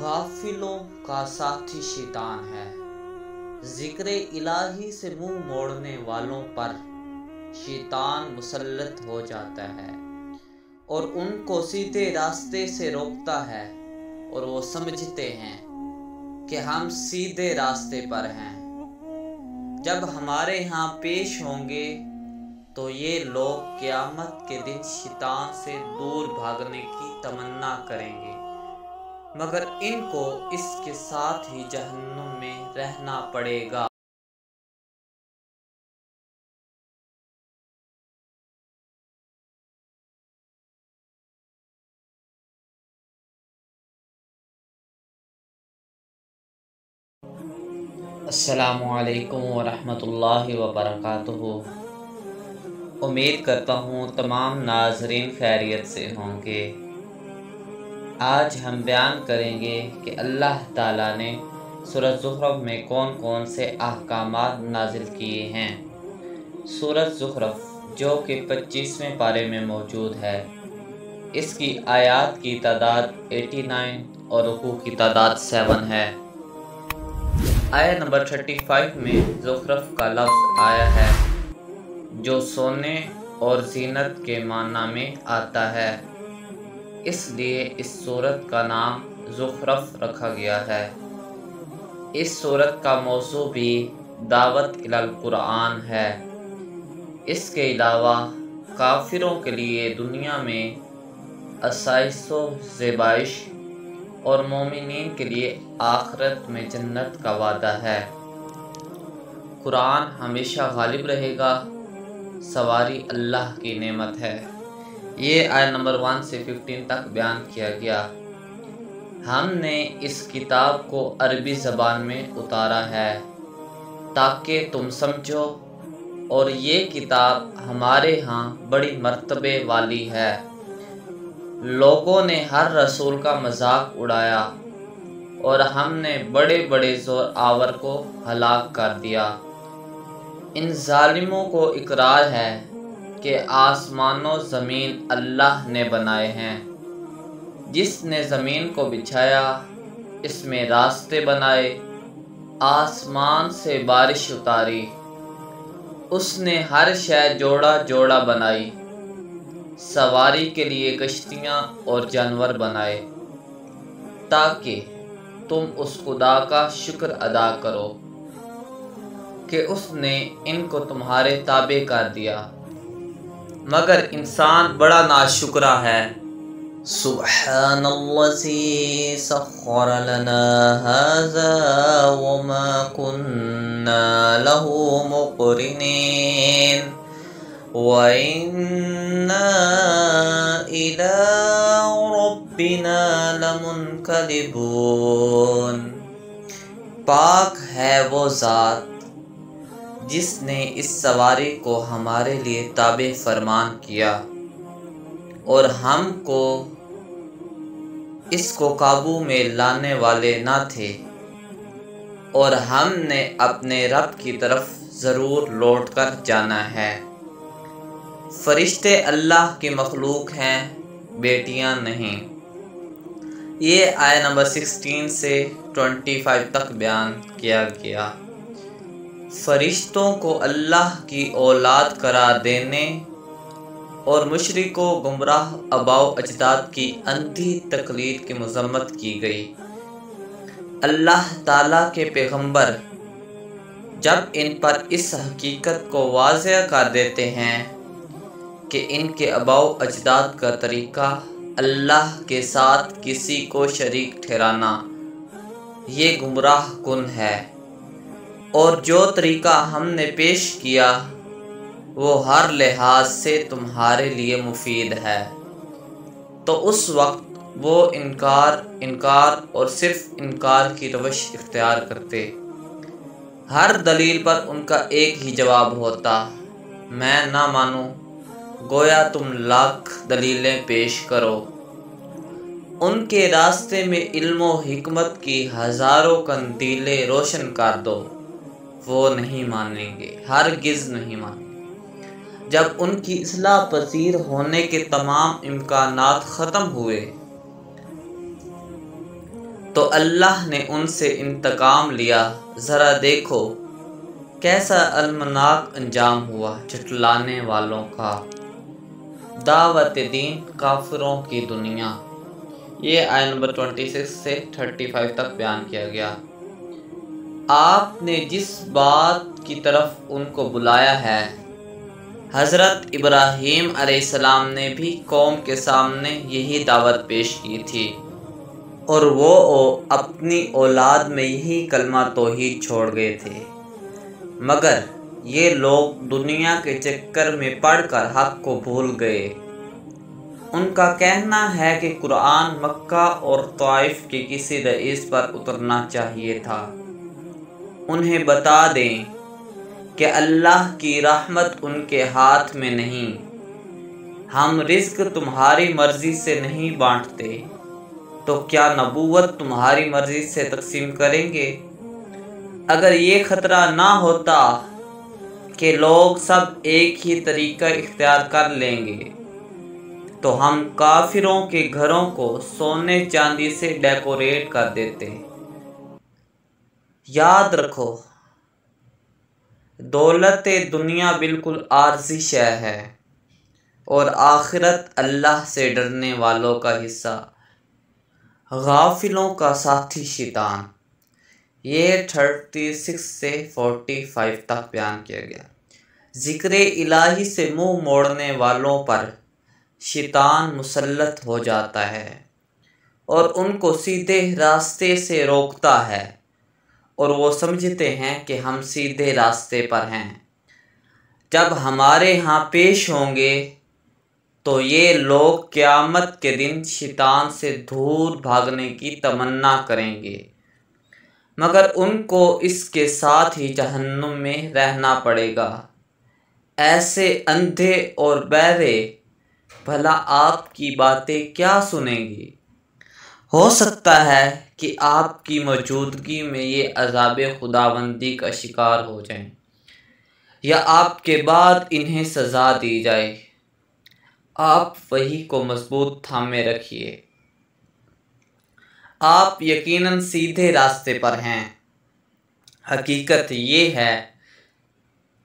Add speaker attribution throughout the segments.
Speaker 1: غافلوں کا ساتھی شیطان ہے، ذکر الہی سے منہ موڑنے والوں پر شیطان مسلط ہو جاتا ہے اور ان کو سیدھے راستے سے روکتا ہے، اور وہ سمجھتے ہیں کہ ہم سیدھے راستے پر ہیں۔ جب ہمارے ہاں پیش ہوں گے تو یہ لوگ قیامت کے دن شیطان سے دور بھاگنے کی تمنا کریں گے، مگر ان کو اس کے ساتھ ہی جہنم میں رہنا پڑے گا۔ السلام علیکم ورحمۃ اللہ وبرکاتہ۔ امید کرتا ہوں تمام ناظرین خیریت سے ہوں گے۔ آج ہم بیان کریں گے کہ اللہ تعالیٰ نے سورۃ زخرف میں کون کون سے احکامات نازل کیے ہیں۔ سورۃ زخرف جو کہ 25ویں پارے میں موجود ہے، اس کی آیات کی تعداد 89 اور رکوع کی تعداد 7 ہے۔ آیت نمبر 35 میں زخرف کا لفظ آیا ہے جو سونے اور زینت کے معنی میں آتا ہے، اس لیے اس سورت کا نام زخرف رکھا گیا ہے۔ اس سورت کا موضوع بھی دعوت الی القرآن ہے۔ اس کے علاوہ کافروں کے لیے دنیا میں آسائش و زیبائش اور مومنین کے لیے آخرت میں جنت کا وعدہ ہے۔ قرآن ہمیشہ غالب رہے گا، سواری اللہ کی نعمت ہے۔ یہ آیت نمبر 1 سے 15 تک بیان کیا گیا۔ ہم نے اس کتاب کو عربی زبان میں اتارا ہے تاکہ تم سمجھو، اور یہ کتاب ہمارے ہاں بڑی مرتبے والی ہے۔ لوگوں نے ہر رسول کا مذاق اڑایا اور ہم نے بڑے بڑے زور آور کو ہلاک کر دیا۔ ان ظالموں کو اقرار ہے کہ آسمان و زمین اللہ نے بنائے ہیں۔ جس نے زمین کو بچھایا، اس میں راستے بنائے، آسمان سے بارش اتاری، اس نے ہر شے جوڑا جوڑا بنائی، سواری کے لیے کشتیاں اور جانور بنائے، تاکہ تم اس خدا کا شکر ادا کرو کہ اس نے ان کو تمہارے تابع کر دیا، مگر انسان بڑا ناشکرا ہے۔ سبحان الذی سخر لنا ھذا وما كنا له مقرنین وَإِنَّا إِلَىٰ رَبِّنَا لَمُنْقَلِبُونَ۔ پاک ہے وہ ذات جس نے اس سواری کو ہمارے لیے تابع فرمان کیا اور ہم کو اس کو قابو میں لانے والے نہ تھے، اور ہم نے اپنے رب کی طرف ضرور لوٹ کر جانا ہے۔ فرشتے اللہ کی مخلوق ہیں، بیٹیاں نہیں۔ یہ آیت نمبر 16 سے 25 تک بیان کیا گیا۔ فرشتوں کو اللہ کی اولاد قرار دینے اور مشرکوں گمراہ آباء و اجداد کی اندھی تقلید کی مذمت کی گئی۔ اللہ تعالیٰ کے پیغمبر جب ان پر اس حقیقت کو واضح کر دیتے ہیں کہ ان کے آباء و اجداد کا طریقہ اللہ کے ساتھ کسی کو شریک ٹھہرانا یہ گمراہ کن ہے، اور جو طریقہ ہم نے پیش کیا وہ ہر لحاظ سے تمہارے لیے مفید ہے، تو اس وقت وہ انکار اور صرف انکار کی روش اختیار کرتے۔ ہر دلیل پر ان کا ایک ہی جواب ہوتا، میں نہ مانوں، گویا تم لاکھ دلیلیں پیش کرو۔ ان کے راستے میں علم و حکمت کی ہزاروں قندیلیں روشن کر دو، وہ نہیں مانیں گے، ہرگز نہیں مانیں گے۔ جب ان کی اصلاح پذیر ہونے کے تمام امکانات ختم ہوئے تو اللہ نے ان سے انتقام لیا۔ ذرا دیکھو کیسا المناک انجام ہوا جھٹلانے والوں کا۔ دعوت دین کافروں کی دنیا، یہ آیت نمبر 26 سے 35 تک بیان کیا گیا۔ آپ نے جس بات کی طرف ان کو بلایا ہے، حضرت ابراہیم علیہ السلام نے بھی قوم کے سامنے یہی دعوت پیش کی تھی، اور وہ اپنی اولاد میں یہی کلمہ توحید چھوڑ گئے تھے، مگر یہ لوگ دنیا کے چکر میں پڑھ کر حق کو بھول گئے۔ ان کا کہنا ہے کہ قرآن مکہ اور طائف کے کسی رئیس پر اترنا چاہیے تھا۔ انہیں بتا دیں کہ اللہ کی رحمت ان کے ہاتھ میں نہیں، ہم رزق تمہاری مرضی سے نہیں بانٹتے، تو کیا نبوت تمہاری مرضی سے تقسیم کریں گے؟ اگر یہ خطرہ نہ ہوتا کہ لوگ سب ایک ہی طریقہ اختیار کر لیں گے تو ہم کافروں کے گھروں کو سونے چاندی سے ڈیکوریٹ کر دیتے۔ یاد رکھو دولت دنیا بالکل عارضی شے ہے، اور آخرت اللہ سے ڈرنے والوں کا حصہ، غافلوں کا ساتھی شیطان۔ یہ 36 سے 45 تک بیان کیا گیا۔ ذکر الہی سے منہ موڑنے والوں پر شیطان مسلط ہو جاتا ہے اور ان کو سیدھے راستے سے روکتا ہے، اور وہ سمجھتے ہیں کہ ہم سیدھے راستے پر ہیں۔ جب ہمارے ہاں پیش ہوں گے تو یہ لوگ قیامت کے دن شیطان سے دور بھاگنے کی تمنا کریں گے، مگر ان کو اس کے ساتھ ہی جہنم میں رہنا پڑے گا۔ ایسے اندھے اور بہرے بھلا آپ کی باتیں کیا سنیں گی؟ ہو سکتا ہے کہ آپ کی موجودگی میں یہ عذاب خداوندی کا شکار ہو جائیں، یا آپ کے بعد انہیں سزا دی جائے۔ آپ وحی کو مضبوط تھامے رکھیے، آپ یقیناً سیدھے راستے پر ہیں۔ حقیقت یہ ہے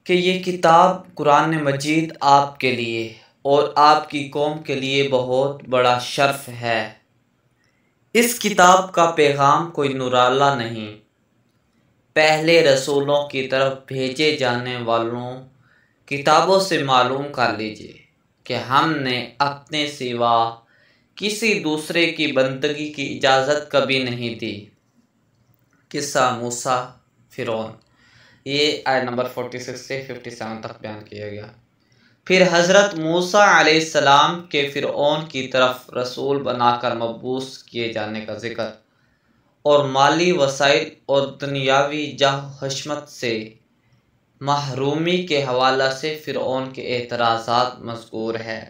Speaker 1: کہ یہ کتاب قرآن مجید آپ کے لیے اور آپ کی قوم کے لیے بہت بڑا شرف ہے۔ اس کتاب کا پیغام کوئی نرالا نہیں۔ پہلے رسولوں کی طرف بھیجے جانے والوں کتابوں سے معلوم کر لیجئے کہ ہم نے اپنے سوا کسی دوسرے کی بندگی کی اجازت کبھی نہیں دی۔ قصہ موسیٰ فرعون، یہ آیت نمبر 46 سے 57 تک بیان کیا گیا۔ پھر حضرت موسیٰ علیہ السلام کے فرعون کی طرف رسول بنا کر مبعوث کیے جانے کا ذکر، اور مالی وسائل اور دنیاوی جاہ و حشمت سے محرومی کے حوالہ سے فرعون کے اعتراضات مذکور ہے۔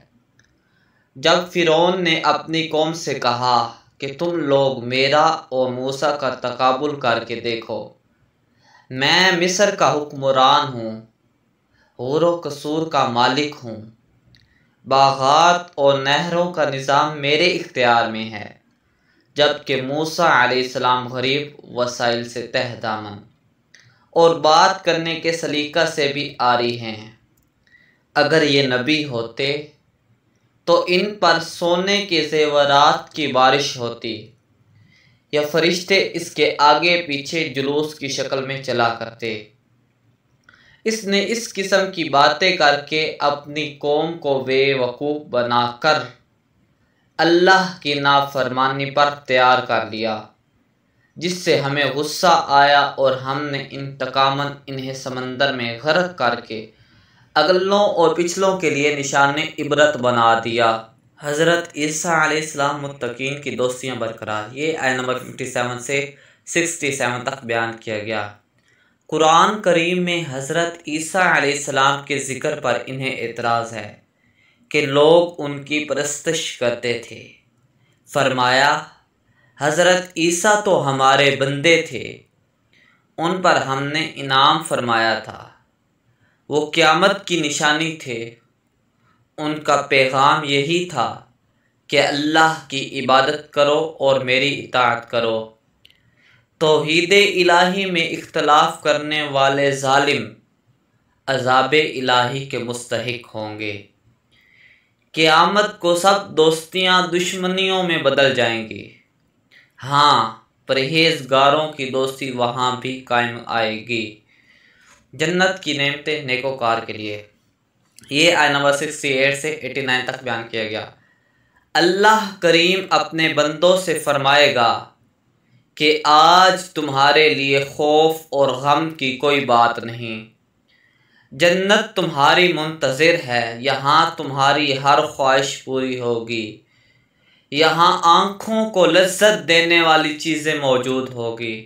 Speaker 1: جب فرعون نے اپنی قوم سے کہا کہ تم لوگ میرا اور موسیٰ کا تقابل کر کے دیکھو، میں مصر کا حکمران ہوں، حور و قصور کا مالک ہوں، باغات اور نہروں کا نظام میرے اختیار میں ہے، جبکہ موسیٰ علیہ السلام غریب وسائل سے تہ دامن اور بات کرنے کے سلیقہ سے بھی عاری ہیں۔ اگر یہ نبی ہوتے تو ان پر سونے کے زیورات کی بارش ہوتی، یا فرشتے اس کے آگے پیچھے جلوس کی شکل میں چلا کرتے۔ اس نے اس قسم کی باتیں کر کے اپنی قوم کو بے وقوف بنا کر اللہ کی نافرمانی پر تیار کر لیا، جس سے ہمیں غصہ آیا اور ہم نے انتقاماً انہیں سمندر میں غرق کر کے اگلوں اور پچھلوں کے لیے نشان عبرت بنا دیا۔ حضرت عیسیٰ علیہ السلام متقین کی دوستیاں برقرار، یہ آیت نمبر 57 سے 67 تک بیان کیا گیا۔ قرآن کریم میں حضرت عیسیٰ علیہ السلام کے ذکر پر انہیں اعتراض ہے کہ لوگ ان کی پرستش کرتے تھے۔ فرمایا، حضرت عیسیٰ تو ہمارے بندے تھے، ان پر ہم نے انعام فرمایا تھا، وہ قیامت کی نشانی تھے۔ ان کا پیغام یہی تھا کہ اللہ کی عبادت کرو اور میری اطاعت کرو۔ توحید الہی میں اختلاف کرنے والے ظالم عذاب الہی کے مستحق ہوں گے۔ قیامت کو سب دوستیاں دشمنیوں میں بدل جائیں گی۔ ہاں، پرہیزگاروں کی دوستی وہاں بھی قائم آئے گی۔ جنت کی نعمتیں نیکوکار کے لیے، یہ آیت نمبر 68 سے 89 تک بیان کیا گیا۔ اللہ کریم اپنے بندوں سے فرمائے گا کہ آج تمہارے لیے خوف اور غم کی کوئی بات نہیں، جنت تمہاری منتظر ہے، یہاں تمہاری ہر خواہش پوری ہوگی، یہاں آنکھوں کو لذت دینے والی چیزیں موجود ہوگی۔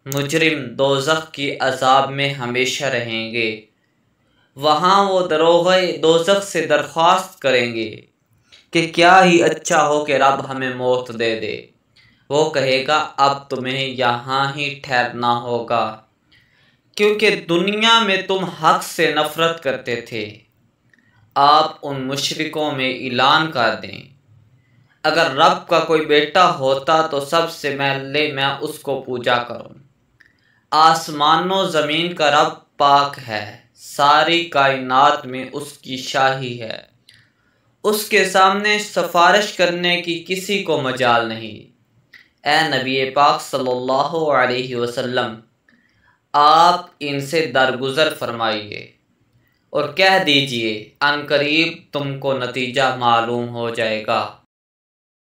Speaker 1: مجرم دوزخ کی عذاب میں ہمیشہ رہیں گے، وہاں وہ دروغ دوزخ سے درخواست کریں گے کہ کیا ہی اچھا ہو کہ رب ہمیں موت دے دے۔ وہ کہے گا اب تمہیں یہاں ہی ٹھہرنا ہوگا، کیونکہ دنیا میں تم حق سے نفرت کرتے تھے۔ آپ ان مشرکوں میں اعلان کر دیں، اگر رب کا کوئی بیٹا ہوتا تو سب سے پہلے میں اس کو پوجا کروں۔ آسمان و زمین کا رب پاک ہے، ساری کائنات میں اس کی شاہی ہے، اس کے سامنے سفارش کرنے کی کسی کو مجال نہیں۔ اے نبی پاک صلی اللہ علیہ وسلم، آپ ان سے درگزر فرمائیے اور کہہ دیجئے ان قریب تم کو نتیجہ معلوم ہو جائے گا۔